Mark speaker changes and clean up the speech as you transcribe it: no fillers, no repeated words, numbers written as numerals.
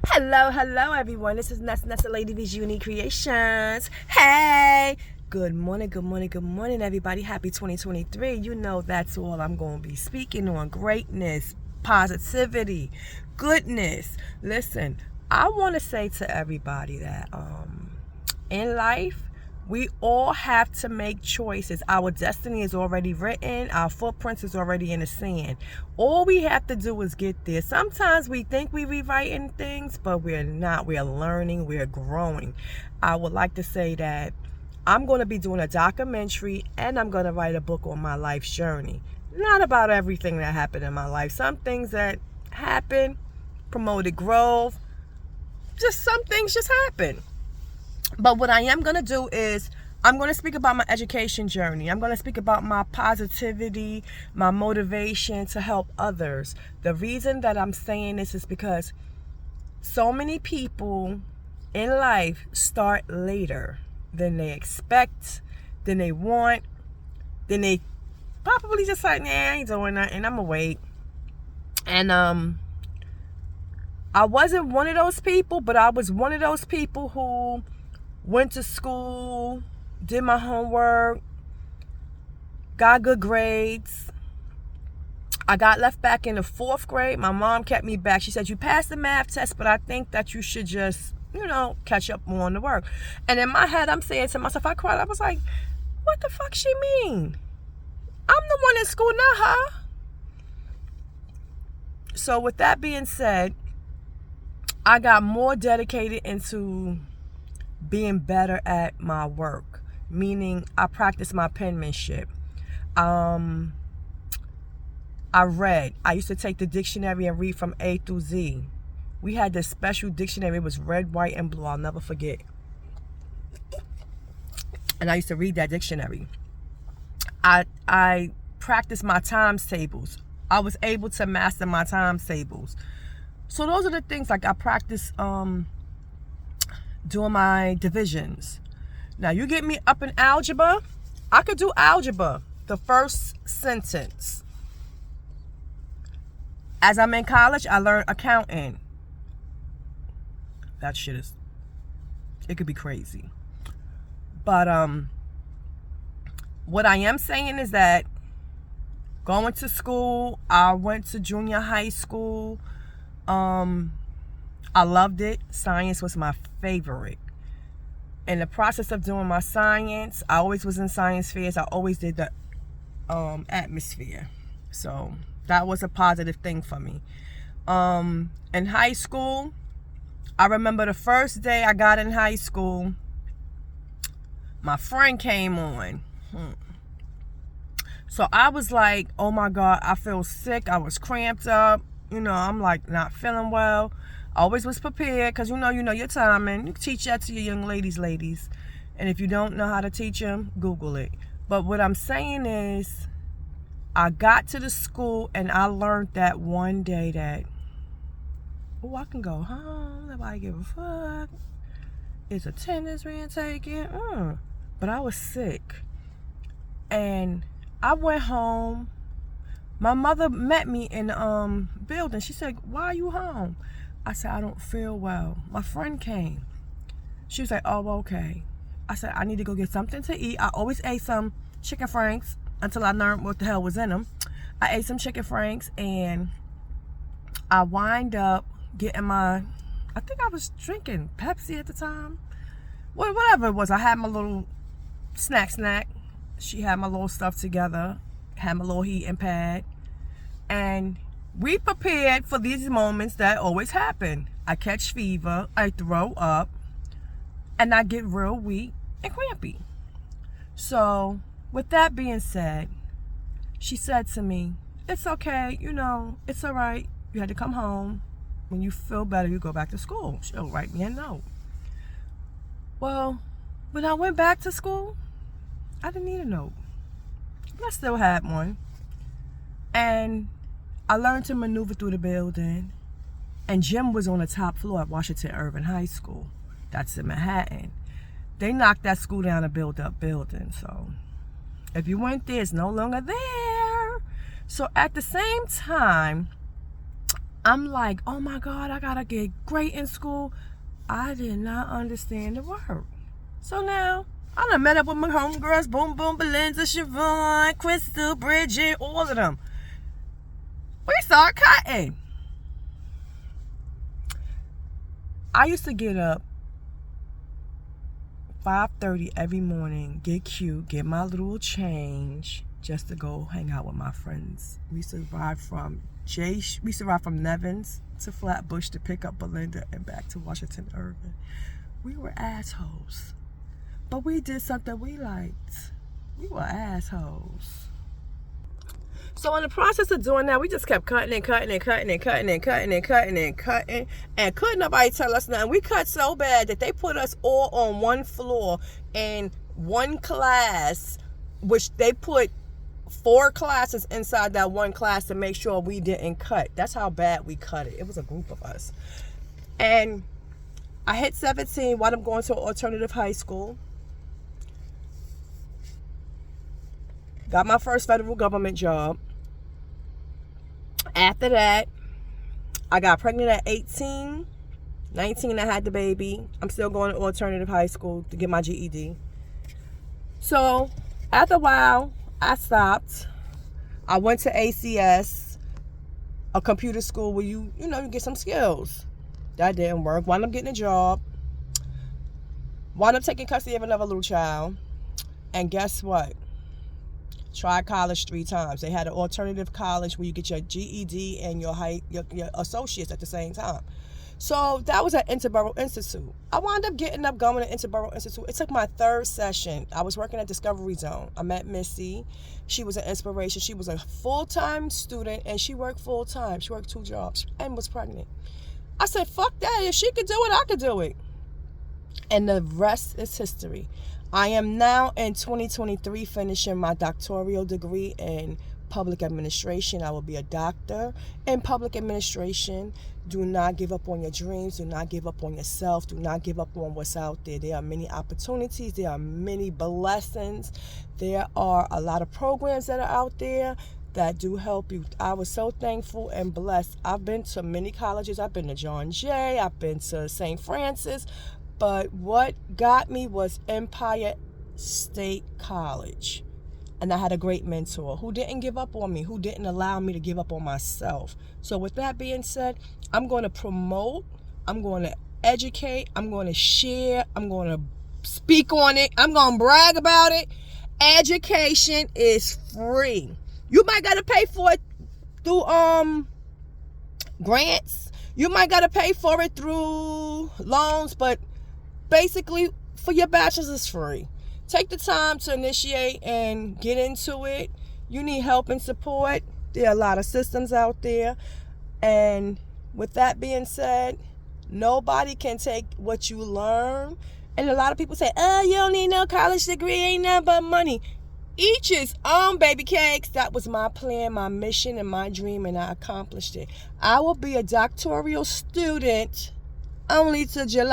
Speaker 1: Hello, everyone. This is Nessa Lady V's Unique Creations. Hey, good morning, everybody. Happy 2023. You know that's all I'm going to be speaking on: greatness, positivity, goodness. Listen, I want to say to everybody that in life, we all have to make choices. Our destiny is already written. Our footprints is already in the sand. All we have to do is get there. Sometimes we think we're rewriting things, but we're not. We're learning. We're growing. I would like to say that I'm going to be doing a documentary and I'm going to write a book on my life's journey. Not about everything that happened in my life. Some things that happened promoted growth. Just some things just happen. But what I am going to do is I'm going to speak about my education journey. I'm going to speak about my positivity, my motivation to help others. The reason that I'm saying this is because so many people in life start later than they expect, than they want, than they probably just like, nah, I ain't doing that, and I'm going to wait. And I wasn't one of those people, but I was one of those people who went to school, did my homework, got good grades. I got left back in the 4th grade. My mom kept me back. She said, you passed the math test, but I think that you should just, catch up on the work. And in my head, I'm saying to myself, I cried. I was like, what the fuck she mean? I'm the one in school, not her. So with that being said, I got more dedicated into being better at my work, meaning I practice my penmanship. I used to take the dictionary and read from A through Z. We had this special dictionary. It was red, white, and blue. I'll never forget. And I used to read that dictionary. I practiced my times tables. I was able to master my times tables. So those are the things, like I practice doing my divisions. Now you get me up in algebra, I could do algebra, the first sentence. As I'm in college, I learned accounting. That shit it could be crazy. But what I am saying is that going to school, I went to junior high school. I loved it. Science was my favorite. In the process of doing my science, I always was in science fairs. I always did the atmosphere. So that was a positive thing for me. In high school, I remember the first day I got in high school, my friend came on. So I was like, oh my God, I feel sick. I was cramped up. I'm like not feeling well. I always was prepared because you know your timing. You can teach that to your young ladies. And if you don't know how to teach them, Google it. But what I'm saying is, I got to the school and I learned that one day that, I can go home. Nobody give a fuck. It's attendance being taken. But I was sick. And I went home. My mother met me in the building. She said, why are you home? I said, I don't feel well. My friend came. She was like, oh, okay. I said, I need to go get something to eat. I always ate some chicken franks until I learned what the hell was in them. I ate some chicken franks and I wind up getting I think I was drinking Pepsi at the time. Whatever it was, I had my little snack. She had my little stuff together, had my little heating pad. And we prepared for these moments that always happen. I catch fever, I throw up, and I get real weak and crampy. So, with that being said, she said to me, it's okay, it's all right. You had to come home. When you feel better, you go back to school. She'll write me a note. Well, when I went back to school, I didn't need a note. But I still had one. And I learned to maneuver through the building. And gym was on the top floor at Washington Irving High School. That's in Manhattan. They knocked that school down and built up building. So if you went there, it's no longer there. So at the same time, I'm like, oh my God, I gotta get great in school. I did not understand the word. So now, I done met up with my homegirls, Boom Boom, Belinda, Siobhan, Crystal, Bridget, all of them. We start cutting. I used to get up 5:30 every morning, get cute, get my little change, just to go hang out with my friends. We used to ride from Nevins to Flatbush to pick up Belinda and back to Washington Irving. We were assholes. But we did something we liked. We were assholes. So in the process of doing that, we just kept cutting and cutting and cutting and cutting and cutting and cutting and cutting. And couldn't nobody tell us nothing. We cut so bad that they put us all on one floor in one class, which they put 4 classes inside that one class to make sure we didn't cut. That's how bad we cut it. It was a group of us. And I hit 17 while I'm going to an alternative high school. Got my first federal government job. After that, I got pregnant at 18. 19, I had the baby. I'm still going to alternative high school to get my GED. So, after a while, I stopped. I went to ACS, a computer school where you get some skills. That didn't work. Wound up getting a job. Wound up taking custody of another little child. And guess what? Tried college 3 times. They had an alternative college where you get your GED and your associates at the same time. So that was at Interborough Institute. I wound up getting up going to Interborough Institute. It took my 3rd session. I was working at Discovery Zone. I met Missy. She was an inspiration. She was a full-time student and she worked full-time. She worked 2 jobs and was pregnant. I said, fuck that. If she could do it, I could do it. And the rest is history. I am now in 2023 finishing my doctoral degree in public administration. I will be a doctor in public administration. Do not give up on your dreams. Do not give up on yourself. Do not give up on what's out there. There are many opportunities. There are many blessings. There are a lot of programs that are out there that do help you. I was so thankful and blessed. I've been to many colleges. I've been to John Jay. I've been to St. Francis. But what got me was Empire State College. And I had a great mentor who didn't give up on me, who didn't allow me to give up on myself. So with that being said, I'm going to promote, I'm going to educate, I'm going to share, I'm going to speak on it, I'm going to brag about it. Education is free. You might got to pay for it through grants. You might got to pay for it through loans, but basically, for your bachelor's, is free. Take the time to initiate and get into it. You need help and support. There are a lot of systems out there. And with that being said, nobody can take what you learn. And a lot of people say, oh, you don't need no college degree, ain't nothing but money. Each his own, baby cakes. That was my plan, my mission, and my dream, and I accomplished it. I will be a doctoral student only to July.